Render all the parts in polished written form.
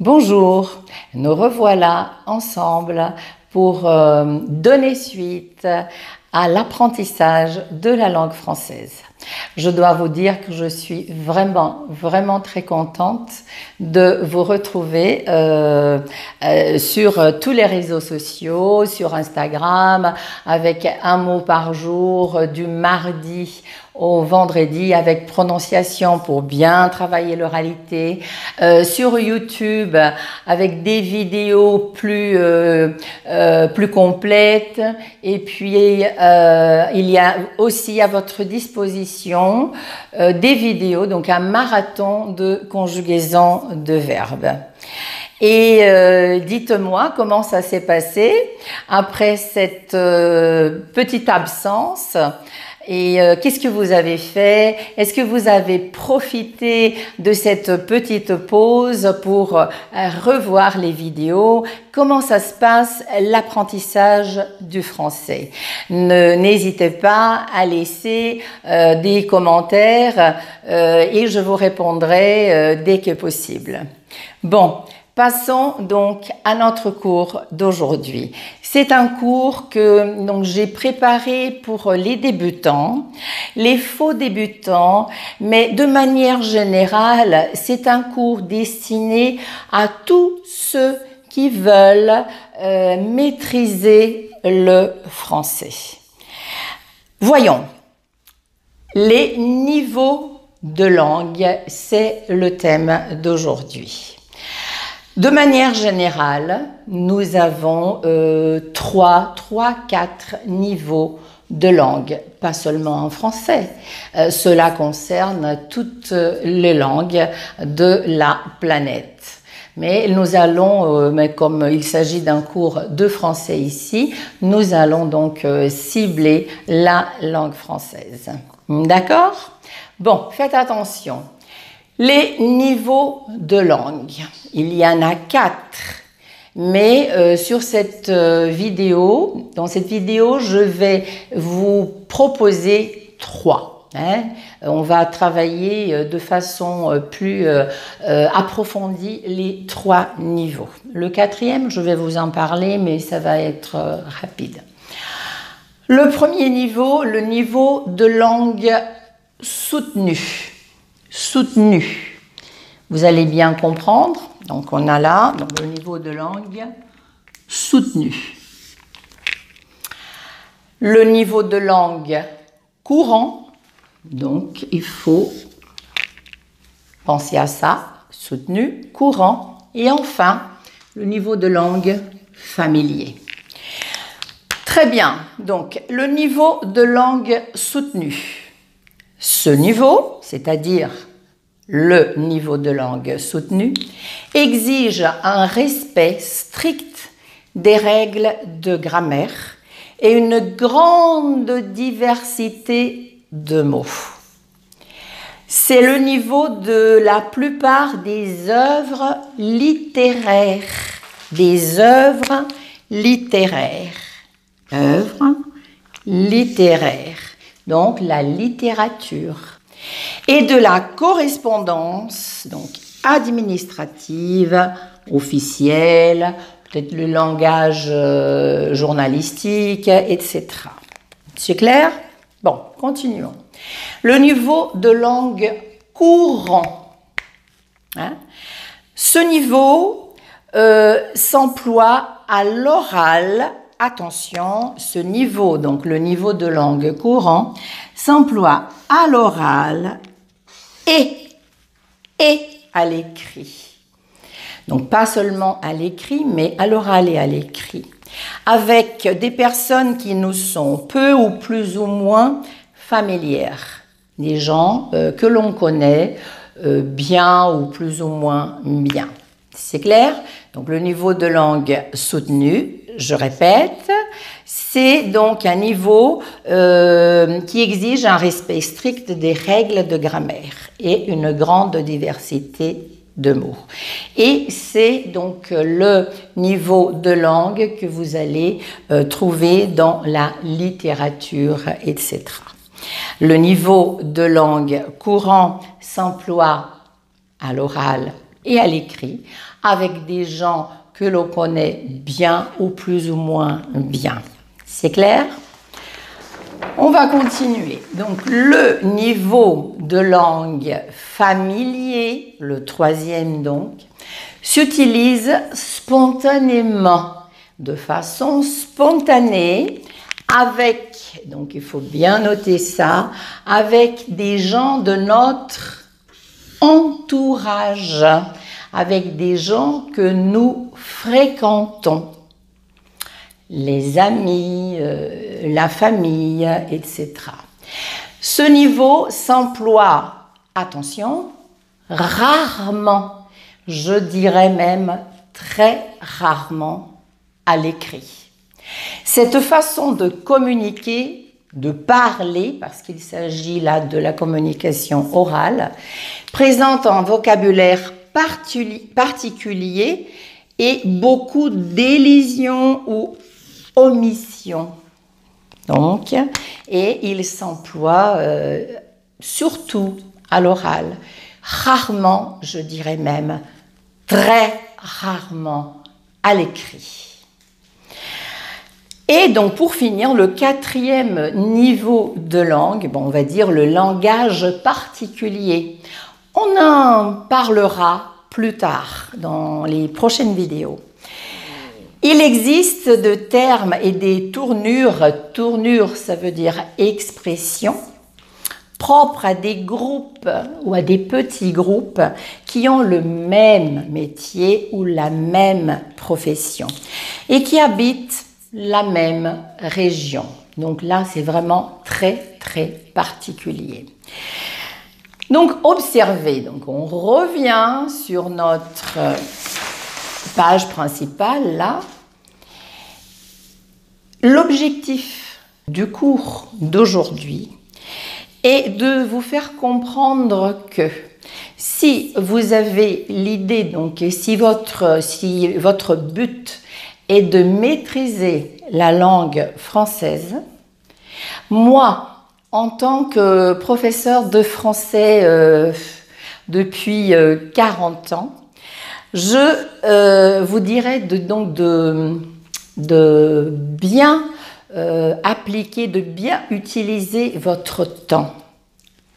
Bonjour, nous revoilà ensemble pour donner suite à l'apprentissage de la langue française. Je dois vous dire que je suis vraiment très contente de vous retrouver sur tous les réseaux sociaux, sur Instagram, avec un mot par jour du mardi au vendredi avec prononciation pour bien travailler l'oralité, sur YouTube avec des vidéos plus complètes, et puis il y a aussi à votre disposition des vidéos, donc un marathon de conjugaison de verbes. Et dites-moi comment ça s'est passé après cette petite absence. Et qu'est-ce que vous avez fait? Est-ce que vous avez profité de cette petite pause pour revoir les vidéos? Comment ça se passe l'apprentissage du français? N'hésitez pas à laisser des commentaires et je vous répondrai dès que possible. Bon. Passons donc à notre cours d'aujourd'hui. C'est un cours que j'ai préparé pour les débutants, les faux débutants, mais de manière générale, c'est un cours destiné à tous ceux qui veulent maîtriser le français. Voyons, les niveaux de langue, c'est le thème d'aujourd'hui. De manière générale, nous avons 4 niveaux de langue, pas seulement en français. Cela concerne toutes les langues de la planète. Mais nous allons, comme il s'agit d'un cours de français ici, nous allons donc cibler la langue française. D'accord? Bon, faites attention. Les niveaux de langue, il y en a 4, mais sur cette vidéo, dans cette vidéo, je vais vous proposer 3. On va travailler de façon plus approfondie les 3 niveaux. Le 4e, je vais vous en parler, mais ça va être rapide. Le premier niveau, le niveau de langue soutenue. Soutenu. Vous allez bien comprendre. Donc on a là le niveau de langue soutenu. Le niveau de langue courant. Donc il faut penser à ça. Soutenu, courant. Et enfin, le niveau de langue familier. Très bien. Donc le niveau de langue soutenue. Ce niveau, c'est-à-dire le niveau de langue soutenu, exige un respect strict des règles de grammaire et une grande diversité de mots. C'est le niveau de la plupart des œuvres littéraires. Des œuvres littéraires. Œuvres littéraires. Donc la littérature, et de la correspondance, donc administrative, officielle, peut-être le langage journalistique, etc. C'est clair? Bon, continuons. Le niveau de langue courant. Ce niveau s'emploie à l'oral. Attention, ce niveau, donc le niveau de langue courant, s'emploie à l'oral et à l'écrit. Donc pas seulement à l'écrit, mais à l'oral et à l'écrit. Avec des personnes qui nous sont peu ou plus ou moins familières. Des gens que l'on connaît bien ou plus ou moins bien. C'est clair? Donc le niveau de langue soutenu, je répète, c'est donc un niveau qui exige un respect strict des règles de grammaire et une grande diversité de mots. Et c'est donc le niveau de langue que vous allez trouver dans la littérature, etc. Le niveau de langue courant s'emploie à l'oral et à l'écrit avec des gens que l'on connaît bien ou plus ou moins bien. C'est clair? On va continuer. Donc, le niveau de langue familier, le troisième donc, s'utilise spontanément, de façon spontanée, avec, donc il faut bien noter ça, avec des gens de notre entourage, avec des gens que nous fréquentons, les amis, la famille, etc. Ce niveau s'emploie, attention, rarement, je dirais même très rarement à l'écrit. Cette façon de communiquer, de parler, parce qu'il s'agit là de la communication orale, présente un vocabulaire particulier et beaucoup d'élisions ou omissions. Donc, et il s'emploie surtout à l'oral, rarement, je dirais même très rarement à l'écrit. Et donc, pour finir, le quatrième niveau de langue, bon, on va dire le langage particulier. On en parlera plus tard dans les prochaines vidéos. Il existe de termes et des tournures, tournure ça veut dire expression, propres à des groupes ou à des petits groupes qui ont le même métier ou la même profession et qui habitent la même région. Donc là, c'est vraiment très, très particulier. Donc, observez. Donc, on revient sur notre page principale, là. L'objectif du cours d'aujourd'hui est de vous faire comprendre que si vous avez l'idée, donc, et si votre but est de maîtriser la langue française, moi, en tant que professeur de français depuis 40 ans, je vous dirais de bien appliquer, de bien utiliser votre temps.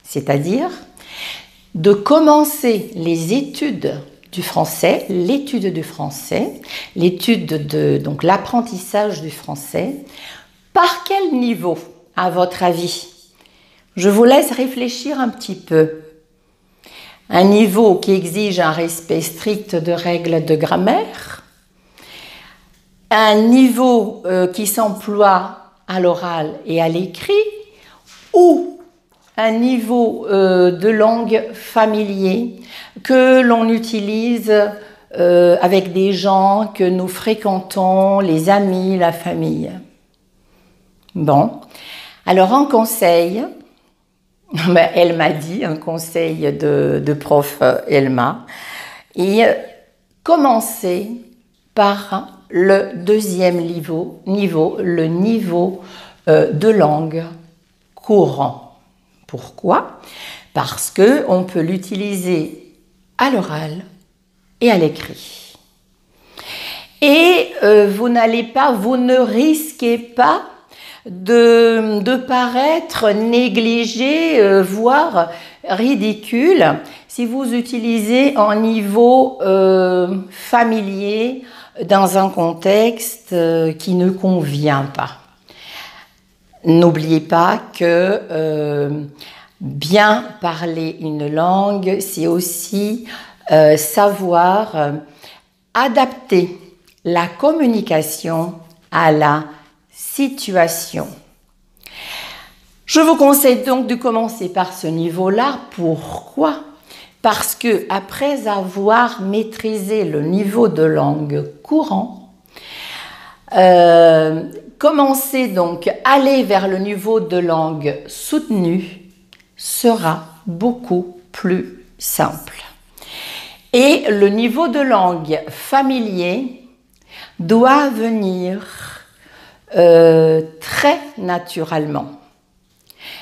C'est-à-dire de commencer les études du français, l'étude du français, donc l'apprentissage du français, par quel niveau, à votre avis? Je vous laisse réfléchir un petit peu. Un niveau qui exige un respect strict de règles de grammaire, un niveau qui s'emploie à l'oral et à l'écrit, ou un niveau de langue familier que l'on utilise avec des gens que nous fréquentons, les amis, la famille. Bon, alors un conseil, elle m'a dit, un conseil de prof Elma, et commencez par le deuxième niveau, le niveau de langue courant. Pourquoi? Parce qu'on peut l'utiliser à l'oral et à l'écrit. Et vous ne risquez pas de paraître négligé, voire ridicule, si vous utilisez un niveau familier dans un contexte qui ne convient pas. N'oubliez pas que bien parler une langue, c'est aussi savoir adapter la communication à la situation. Je vous conseille donc de commencer par ce niveau-là. Pourquoi? Parce que après avoir maîtrisé le niveau de langue courant, commencer donc aller vers le niveau de langue soutenue sera beaucoup plus simple. Et le niveau de langue familier doit venir très naturellement.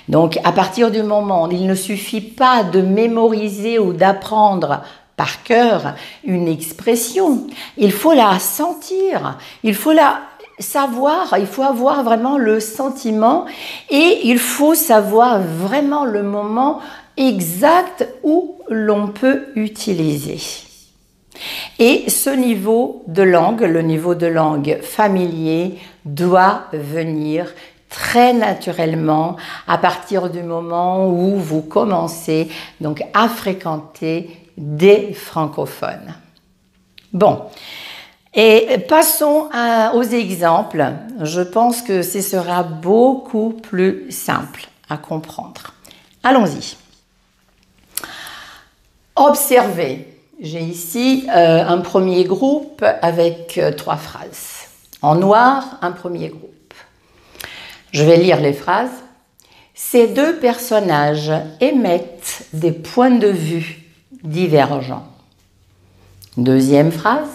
Donc, à partir du moment où il ne suffit pas de mémoriser ou d'apprendre par cœur une expression, il faut la sentir, il faut la savoir, il faut avoir vraiment le sentiment et il faut savoir vraiment le moment exact où l'on peut utiliser. Et ce niveau de langue, le niveau de langue familier, doit venir très naturellement à partir du moment où vous commencez donc à fréquenter des francophones. Bon, et passons aux exemples. Je pense que ce sera beaucoup plus simple à comprendre. Allons-y. Observez. J'ai ici un premier groupe avec 3 phrases. En noir, un premier groupe. Je vais lire les phrases. Ces 2 personnages émettent des points de vue divergents. Deuxième phrase.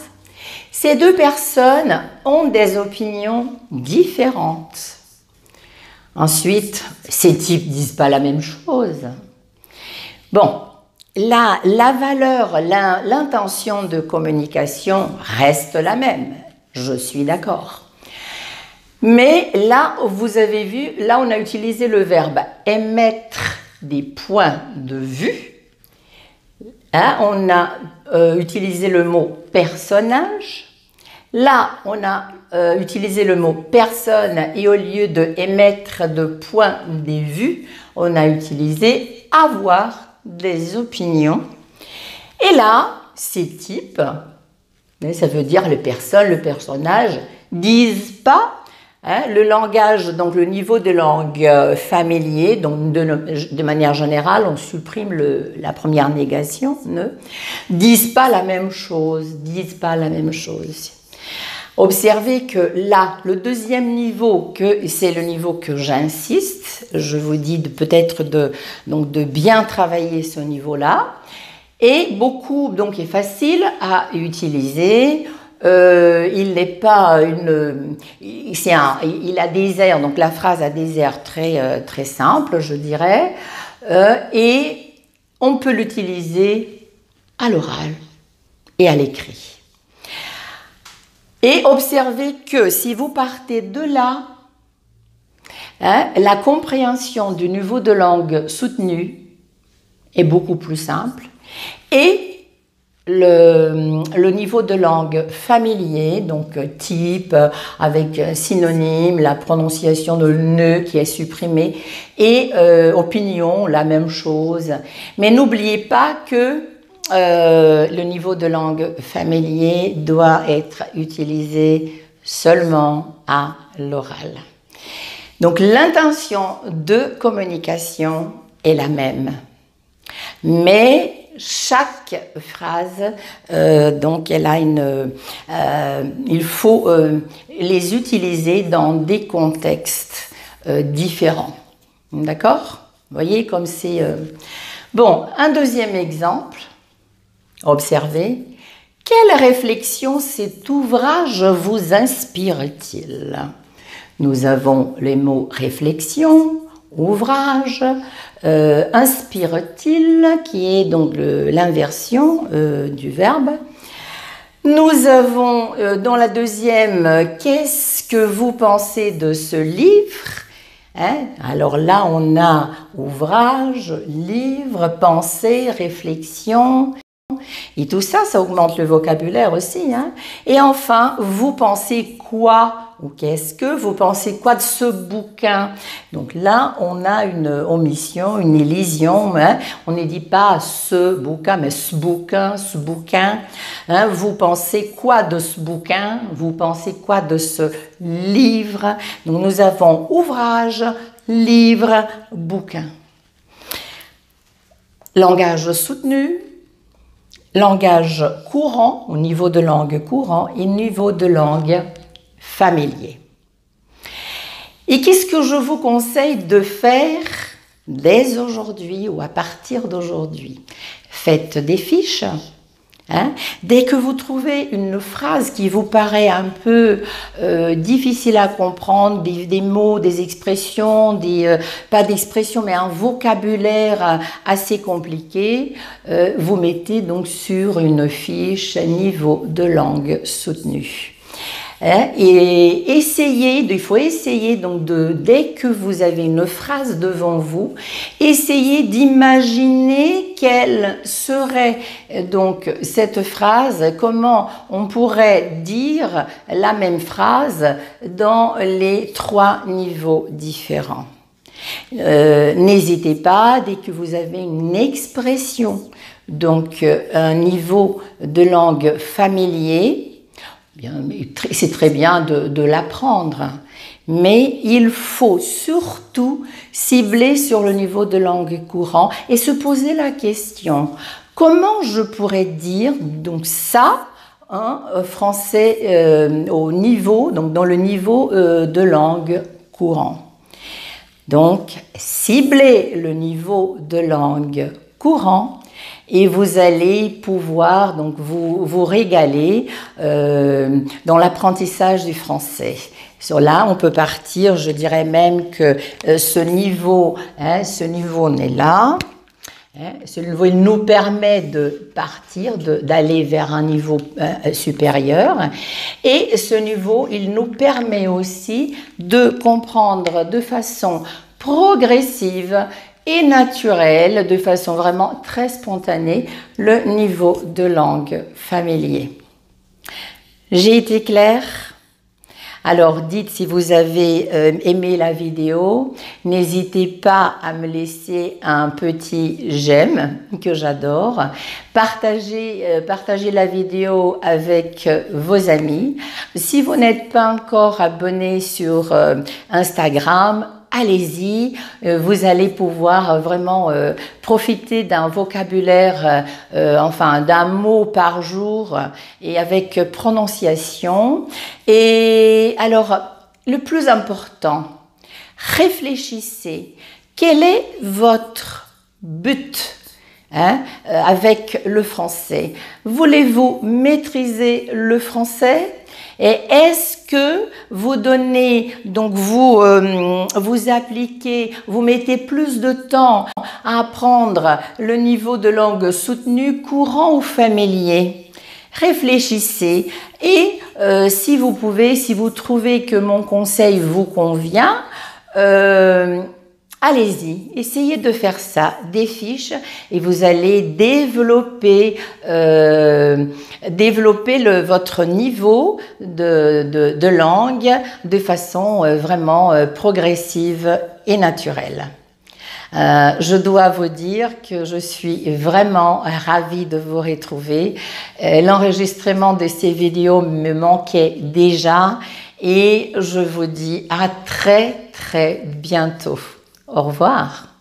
Ces 2 personnes ont des opinions différentes. Ensuite, ces types ne disent pas la même chose. Bon. La valeur, l'intention de communication reste la même, je suis d'accord. Mais là, vous avez vu, là on a utilisé le verbe émettre des points de vue. Hein, on a utilisé le mot personnage. Là, on a utilisé le mot personne et au lieu de émettre de points de vue, on a utilisé avoir des opinions. Et là, ces types, ça veut dire les personnes, le personnage, disent pas, hein, le langage, donc le niveau de langue familier, donc de manière générale, on supprime la première négation, ne disent pas la même chose, disent pas la même chose. Observez que là, le deuxième niveau, c'est le niveau que j'insiste, je vous dis peut-être de bien travailler ce niveau-là, et beaucoup, donc est facile à utiliser, il n'est pas il a des airs, donc la phrase a des airs très simples, je dirais, et on peut l'utiliser à l'oral et à l'écrit. Et observez que si vous partez de là, hein, la compréhension du niveau de langue soutenu est beaucoup plus simple et le niveau de langue familier, donc type avec synonyme, la prononciation de ne qui est supprimée et opinion, la même chose. Mais n'oubliez pas que le niveau de langue familier doit être utilisé seulement à l'oral. Donc l'intention de communication est la même, mais chaque phrase, donc elle a il faut les utiliser dans des contextes différents. D'accord? Vous voyez comme c'est... Bon, un deuxième exemple. Observez, quelle réflexion cet ouvrage vous inspire-t-il? Nous avons les mots réflexion, ouvrage, inspire-t-il, qui est donc l'inversion du verbe. Nous avons dans la deuxième, qu'est-ce que vous pensez de ce livre? Hein? Alors là, on a ouvrage, livre, pensée, réflexion. Et tout ça, ça augmente le vocabulaire aussi. Hein? Et enfin, vous pensez quoi ou qu'est-ce que vous pensez quoi de ce bouquin? Donc là, on a une omission, une élision. Hein? On ne dit pas ce bouquin, mais ce bouquin, ce bouquin. Hein? Vous pensez quoi de ce bouquin? Vous pensez quoi de ce livre? Donc nous avons ouvrage, livre, bouquin. Langage soutenu. Langage courant, au niveau de langue courant, et niveau de langue familier. Et qu'est-ce que je vous conseille de faire dès aujourd'hui ou à partir d'aujourd'hui? Faites des fiches, Hein? Dès que vous trouvez une phrase qui vous paraît un peu difficile à comprendre, des mots, des expressions, pas d'expressions, mais un vocabulaire assez compliqué, vous mettez donc sur une fiche niveau de langue soutenue. Et il faut essayer donc dès que vous avez une phrase devant vous, essayez d'imaginer quelle serait donc cette phrase, comment on pourrait dire la même phrase dans les 3 niveaux différents. N'hésitez pas, dès que vous avez une expression, donc un niveau de langue familier, c'est très bien de l'apprendre, mais il faut surtout cibler sur le niveau de langue courant et se poser la question, comment je pourrais dire donc ça, français au niveau, donc dans le niveau de langue courant. Donc, ciblez le niveau de langue courant et vous allez pouvoir donc vous régaler dans l'apprentissage du français. Sur là, on peut partir, je dirais même que ce niveau n'est là. Ce niveau, il nous permet de partir, d'aller vers un niveau supérieur. Et ce niveau, il nous permet aussi de comprendre de façon progressive et naturelle, de façon vraiment très spontanée, le niveau de langue familier. J'ai été claire ? Alors dites si vous avez aimé la vidéo, n'hésitez pas à me laisser un petit j'aime que j'adore, partagez la vidéo avec vos amis. Si vous n'êtes pas encore abonné sur Instagram, allez-y, vous allez pouvoir vraiment profiter d'un vocabulaire, d'un mot par jour et avec prononciation. Et alors, le plus important, réfléchissez. Quel est votre but avec le français? Voulez-vous maîtriser le français? Et est-ce que vous donnez, donc vous appliquez, vous mettez plus de temps à apprendre le niveau de langue soutenue, courant ou familier? Réfléchissez et si vous trouvez que mon conseil vous convient, allez-y, essayez de faire ça, des fiches, et vous allez développer votre niveau de langue de façon vraiment progressive et naturelle. Je dois vous dire que je suis vraiment ravie de vous retrouver. L'enregistrement de ces vidéos me manquait déjà et je vous dis à très très bientôt. Au revoir.